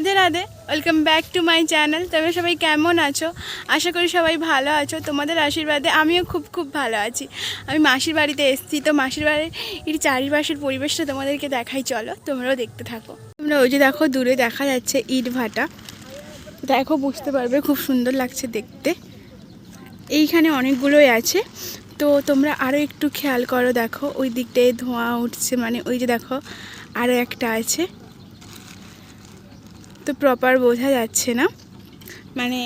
Radhe Radhe, welcome back to my channel. তোমরা সবাই কেমন আছো? আশা করি সবাই ভালো আছো। তোমাদের আশীর্বাদে আমিও খুব ভালো আছি। আমি মাসির বাড়িতে এসেছি, তো মাসির বাড়ির চারিপাশের পরিবেশটা তোমাদেরকে দেখাই, চলো তোমরাও দেখতে থাকো। তোমরা ওই যে দেখো, দূরে দেখা যাচ্ছে ইট ভাটা, দেখো বুঝতে পারবে, খুব সুন্দর লাগছে দেখতে। এইখানে অনেকগুলোই আছে, তো তোমরা আরও একটু খেয়াল করো, দেখো ওই দিকটায় ধোঁয়া উঠছে, মানে ওই যে দেখো আরও একটা আছে, তো প্রপার বোঝা যাচ্ছে না। মানে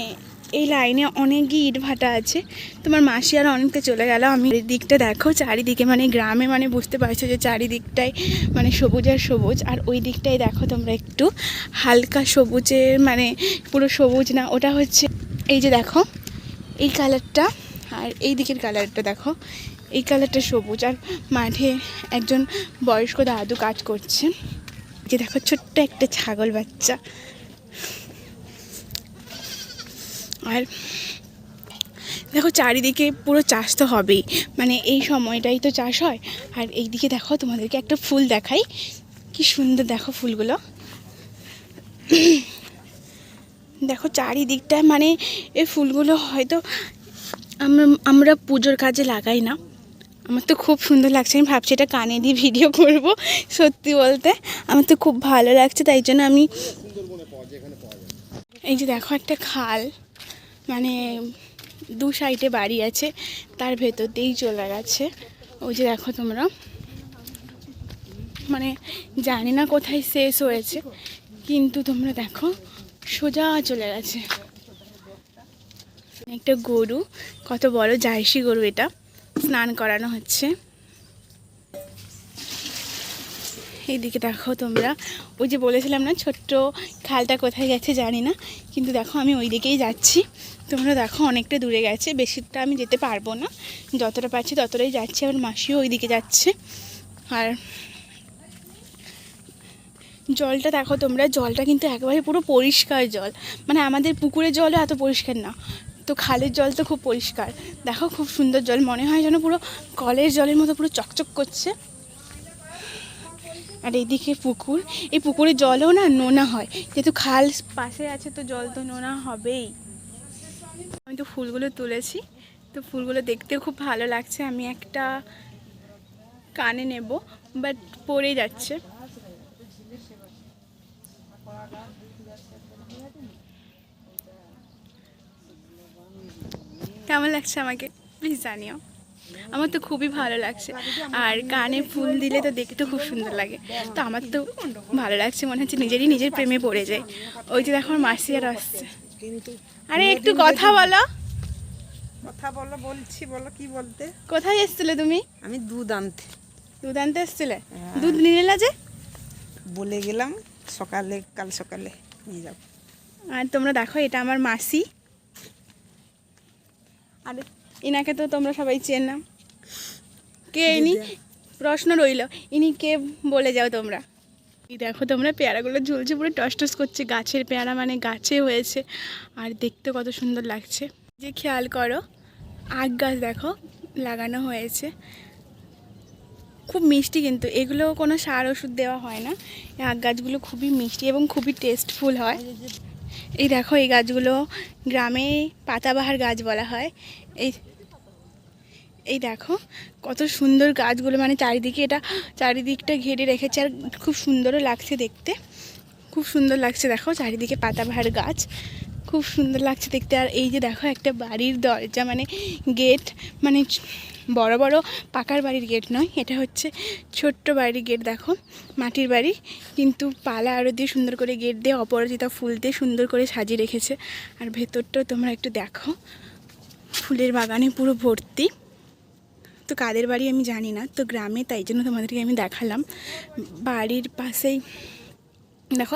এই লাইনে অনেকই ইট ভাটা আছে। তোমার মাসি আর অনেকটা চলে গেল। আমি এই দিকটা দেখো, চারিদিকে মানে গ্রামে, মানে বুঝতে পারছো যে চারিদিকটাই মানে সবুজ আর সবুজ। আর ওই দিকটাই দেখো তোমরা একটু হালকা সবুজের, মানে পুরো সবুজ না, ওটা হচ্ছে এই যে দেখো এই কালারটা, আর এই দিকের কালারটা দেখো, এই কালারটা সবুজ। আর মাঠে একজন বয়স্ক দাদু কাজ করছে। যে দেখো ছোট্ট একটা ছাগল বাচ্চা। আর দেখো চারিদিকে পুরো চাষ তো হবেই, মানে এই সময়টাই তো চাষ হয়। আর এই দিকে দেখো তোমাদেরকে একটা ফুল দেখাই, কি সুন্দর দেখো ফুলগুলো। দেখো চারিদিকটা, মানে এই ফুলগুলো হয়তো আমরা পুজোর কাজে লাগাই না। আমার তো খুব সুন্দর লাগছে, আমি ভাবছি এটা কানে দিয়ে ভিডিও করব। সত্যি বলতে আমার তো খুব ভালো লাগছে, তাই জন্য আমি এই যে দেখো একটা খাল, মানে দু সাইডে বাড়ি আছে, তার ভেতর দিয়েই চলে গেছে। ওই যে দেখো তোমরা, মানে জানি না কোথায় শেষ হয়েছে, কিন্তু তোমরা দেখো সোজা চলে গেছে। একটা গরু, কত বড় জার্সি গরু, এটা স্নান করানো হচ্ছে। এইদিকে দেখো তোমরা, ওই যে বলেছিলাম না ছোট্ট খালটা কোথায় গেছে জানি না, কিন্তু দেখো আমি ওই দিকেই যাচ্ছি। তোমরা দেখো অনেকটা দূরে গেছে, বেশিটা আমি যেতে পারবো না, যতটা পারছি ততটাই যাচ্ছি। আমার মাসিও ওই দিকে যাচ্ছে। আর জলটা দেখো তোমরা, জলটা কিন্তু একেবারে পুরো পরিষ্কার জল, মানে আমাদের পুকুরের জলও এত পরিষ্কার না, তো খালের জল তো খুব পরিষ্কার। দেখো খুব সুন্দর জল, মনে হয় যেন পুরো কলের জলের মতো পুরো চকচক করছে। আর এইদিকে পুকুর, এই পুকুরের জলও না নোনা হয়, যেহেতু খাল পাশে আছে, তো জল তো নোনা হবেই। আমি তো ফুলগুলো তুলেছি, তো ফুলগুলো দেখতেও খুব ভালো লাগছে। আমি একটা কানে নেব, বাট পড়ে যাচ্ছে। কেমন লাগছে আমাকে প্লিজ জানিও। আমার তো খুবই ভালো লাগছে, আর কানে ফুল দিলে তো দেখতে খুব সুন্দর লাগে, তো আমার তো ভালো লাগছে, মনে হচ্ছে নিজের প্রেমে পড়ে যায়। ওই যে দেখো মাসি আর আসছে। আরে একটু কথা বলো। কথা বলো, বলছি, বলো কি বলতে। কোথায় এসছিলে তুমি? আমি দুধ আনতে। দুধ আনতে এসছিলে? দুধ নিয়ে এলা যে? বলে গেলাম সকালে, কাল সকালে নিয়ে যাব। আর তোমরা দেখো, এটা আমার মাসি, আর ইনাকে তো তোমরা সবাই চেনো। কে ইনি প্রশ্ন রইল, ইনি কে বলে যাও তোমরা। এই দেখো তোমরা, পেয়ারাগুলো ঝুলছে, পুরো টস করছে, গাছের পেয়ারা, মানে গাছে হয়েছে, আর দেখতে কত সুন্দর লাগছে। যে খেয়াল করো, আখ গাছ দেখো লাগানো হয়েছে, খুব মিষ্টি, কিন্তু এগুলো কোনো সার ওষুধ দেওয়া হয় না। এই আখ গাছগুলো খুবই মিষ্টি এবং খুবই টেস্টফুল হয়। এই দেখো এই গাছগুলো গ্রামে পাতাবাহার গাছ বলা হয়। এই দেখো কত সুন্দর গাছগুলো, মানে চারিদিকে, এটা চারিদিকটা ঘিরে রেখেছে, আর খুব সুন্দরও লাগছে দেখতে, খুব সুন্দর লাগছে। দেখো চারিদিকে পাতাবাহার গাছ, খুব সুন্দর লাগছে দেখতে। আর এই যে দেখো একটা বাড়ির দরজা, মানে গেট, মানে বড় বড় পাকার বাড়ির গেট নয়, এটা হচ্ছে ছোট্ট বাড়ির গেট। দেখো মাটির বাড়ি, কিন্তু পালা আরও দিয়ে সুন্দর করে গেট দিয়ে, অপরাজিতা ফুল দিয়ে সুন্দর করে সাজিয়ে রেখেছে। আর ভেতরটাও তোমরা একটু দেখো, ফুলের বাগানে পুরো ভর্তি। তো কাদের বাড়ি আমি জানি না, তো গ্রামে, তাই জন্য তোমাদেরকে আমি দেখালাম। বাড়ির পাশেই দেখো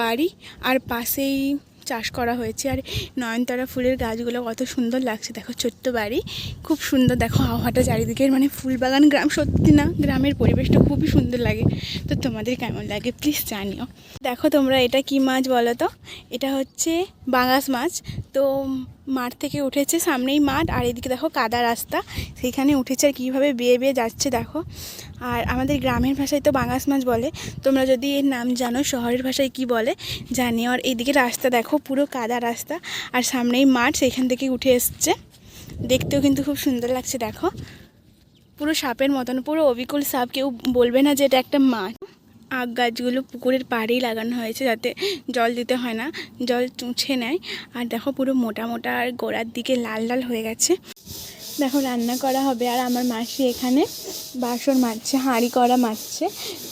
বাড়ি, আর পাশেই চাষ করা হয়েছে। আর নয়নতারা ফুলের গাছগুলো কত সুন্দর লাগছে, দেখো ছোট্ট বাড়ি, খুব সুন্দর। দেখো আবহাওয়াটা চারিদিকের, মানে ফুল বাগান গ্রাম, সত্যি না গ্রামের পরিবেশটা খুবই সুন্দর লাগে। তো তোমাদের কেমন লাগে প্লিজ জানিও। দেখো তোমরা, এটা কি মাছ বলো তো? এটা হচ্ছে বাঙাশ মাছ। তো মাঠ থেকে উঠেছে, সামনেই মাঠ, আর এদিকে দেখো কাদা রাস্তা, সেইখানে উঠেছে আর কীভাবে বেয়ে বেয়ে যাচ্ছে দেখো। আর আমাদের গ্রামের ভাষায় তো বাঙাশ মাছ বলে, তোমরা যদি এর নাম জানো শহরের ভাষায় কি বলে জানি। আর এইদিকে রাস্তা দেখো, পুরো কাদা রাস্তা, আর সামনেই মাঠ, সেইখান থেকে উঠে এসছে। দেখতেও কিন্তু খুব সুন্দর লাগছে দেখো, পুরো সাপের মতন, পুরো অবিকল সাপ, কেউ বলবে না যে এটা একটা মাছ। আখ গাছগুলো পুকুরের পাড়েই লাগানো হয়েছে যাতে জল দিতে হয় না, জল চুঁছে নেয়। আর দেখো পুরো মোটা মোটা আর গোড়ার দিকে লাল লাল হয়ে গেছে। দেখো রান্না করা হবে, আর আমার মাসি এখানে বাসন মাজছে, হাঁড়ি করা মাজছে।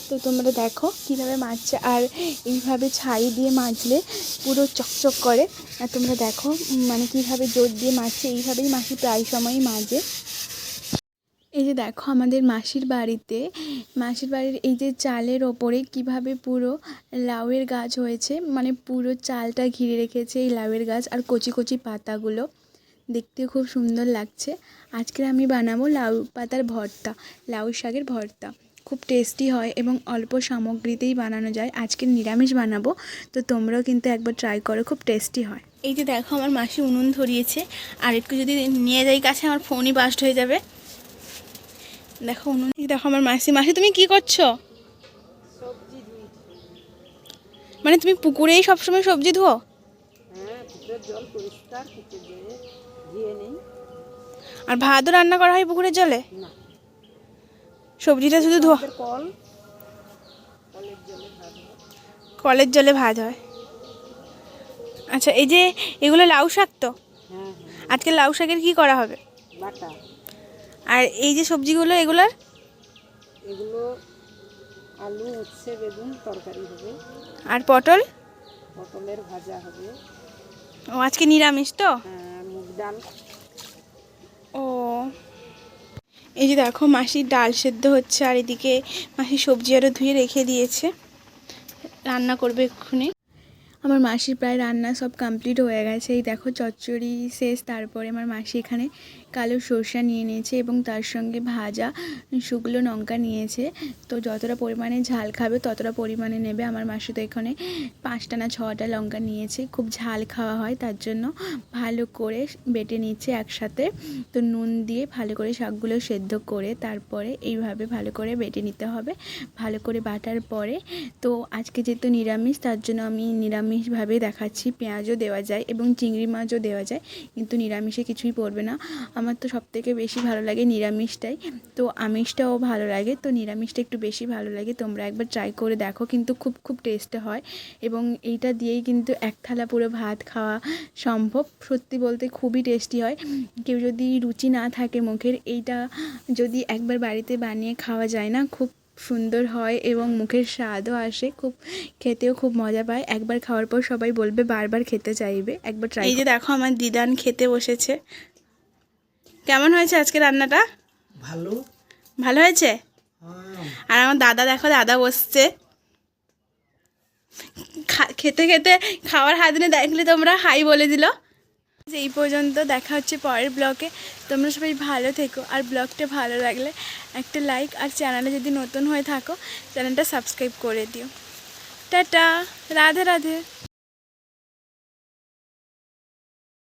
তো তোমরা দেখো কীভাবে মাজছে, আর এইভাবে ছাই দিয়ে মাজলে পুরো চকচক করে। আর তোমরা দেখো মানে কীভাবে জোর দিয়ে মাজছে, এইভাবেই মাসি প্রায় সময়ই মাজে। এই যে দেখো আমাদের মাসির বাড়ির এই যে চালের ওপরে কিভাবে পুরো লাউয়ের গাছ হয়েছে, মানে পুরো চালটা ঘিরে রেখেছে এই লাউয়ের গাছ, আর কচি কচি পাতাগুলো দেখতে খুব সুন্দর লাগছে। আজকে আমি বানাবো লাউ পাতার ভর্তা, লাউ শাকের ভর্তা, খুব টেস্টি হয় এবং অল্প সামগ্রীতেই বানানো যায়। আজকে নিরামিষ বানাবো, তো তোমরাও কিন্তু একবার ট্রাই করো, খুব টেস্টি হয়। এই যে দেখো আমার মাসি উনুন ধরিয়েছে, আর একটু যদি নিয়ে যাই কাছে আমার ফোনই বাস্ট হয়ে যাবে। দেখো উনুন, দেখো আমার মাসি তুমি কি করছো? মানে তুমি পুকুরেই সবসময় সবজি ধুও? আর ভাতও রান্না করা হয় পুকুরের জলে? সবজিটা শুধু ধোয়া? কলের জলে ভাত হয়। আচ্ছা, এই যে এগুলো লাউ শাক তো, আজকে লাউ শাকের কি করা হবে? আর এই যে সবজিগুলো এগুলো আলু, উচ্ছে, বেগুন তরকারি হবে, আর পটলের ভাজা হবে। ও আজকে নিরামিষ তো? মুগ ডাল। ও এই যে দেখো মাসির ডাল সেদ্ধ হচ্ছে, আর এদিকে মাসি সবজি আরও ধুয়ে রেখে দিয়েছে, রান্না করবে এক্ষুনি। আমার মাসির প্রায় রান্না সব কমপ্লিট হয়ে গেছে। এই দেখো চচ্চড়ি শেষ, তারপরে আমার মাসি এখানে কালো সর্ষা নিয়ে নিয়েছে এবং তার সঙ্গে ভাজা শুকনো লঙ্কা নিয়েছে। তো যতটা পরিমাণে ঝাল খাবে ততটা পরিমাণে নেবে। আমার মাসি তো এখানে 5টা না 6টা লঙ্কা নিয়েছে, খুব ঝাল খাওয়া হয় তার জন্য ভালো করে বেটে নিচ্ছে একসাথে। তো নুন দিয়ে ভালো করে শাকগুলো সেদ্ধ করে তারপরে এইভাবে ভালো করে বেটে নিতে হবে। ভালো করে বাটার পরে, তো আজকে যেহেতু নিরামিষ তার জন্য আমি নিরামিষভাবে দেখাচ্ছি। পেঁয়াজও দেওয়া যায় এবং চিংড়ি মাছও দেওয়া যায়, কিন্তু নিরামিষে কিছুই পড়বে না। আমার তো সবথেকে বেশি ভালো লাগে নিরামিষটাই, তো আমিষটাও ভালো লাগে, তো নিরামিষটা একটু বেশি ভালো লাগে। তোমরা একবার ট্রাই করে দেখো, কিন্তু খুব খুব টেস্টি হয় এবং এইটা দিয়েই কিন্তু এক থালা পুরো ভাত খাওয়া সম্ভব। সত্যি বলতে খুবই টেস্টি হয়। কেউ যদি রুচি না থাকে মুখের, এইটা যদি একবার বাড়িতে বানিয়ে খাওয়া যায় না, খুব সুন্দর হয় এবং মুখের স্বাদও আসে, খুব খেতেও খুব মজা পায়। একবার খাওয়ার পর সবাই বলবে বারবার খেতে চাইবে, একবার ট্রাই। এই যে দেখো আমার দিদান খেতে বসেছে। কেমন হয়েছে আজকে রান্নাটা? ভালো ভালো হয়েছে। আর আমার দাদা দেখো, দাদা বসছে খেতে খেতে, খাওয়ার হাত দিনে দেখলে তোমরা হাই বলে দিল। এই পর্যন্ত, দেখা হচ্ছে পরের ব্লগে। তোমরা সবাই ভালো থেকো, আর ব্লগটা ভালো লাগলে একটা লাইক, আর চ্যানেলে যদি নতুন হয়ে থাকো চ্যানেলটা সাবস্ক্রাইব করে দিও। টাটা, রাধে রাধে।